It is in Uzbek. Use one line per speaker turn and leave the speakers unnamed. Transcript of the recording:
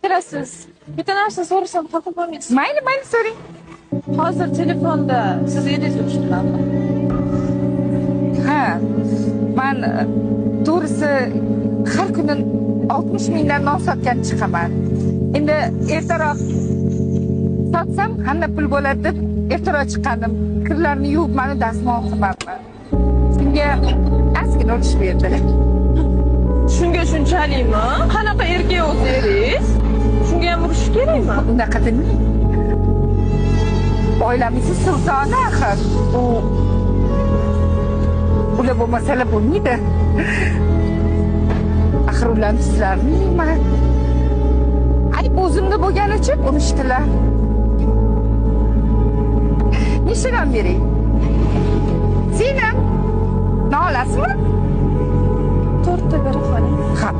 kirasiz. Bitta narsa so'rasam xafa bo'lmaysiz.
Mayli, so'ring.
Hozir telefonda siz yeringiz o'chdilarmi?
Ha. Men to'g'risi har kuni 60 mingdan non sotgan chiqaman. Endi ertaroq sotsam qanday pul bo'ladi deb ertaroq chiqqandim. Kirlarni yuvib, meni dazmol qilmabman. Shunga ozgina urish berdi.
Shunga shunchalikmi? Qanaqa erkak o'zingiz? Shunga ham urish kerakmi?
Unaqa demang. Oilamizni sultoni axir. Ular bo'lmasalar bo'lmaydi. Axir ularni sizlarningmi? Ayb o'zimda bo'lgani uchun urishdilar. Neshadan bering? Senam? Nolasizmi?
4 ta bera qoling.
Ha.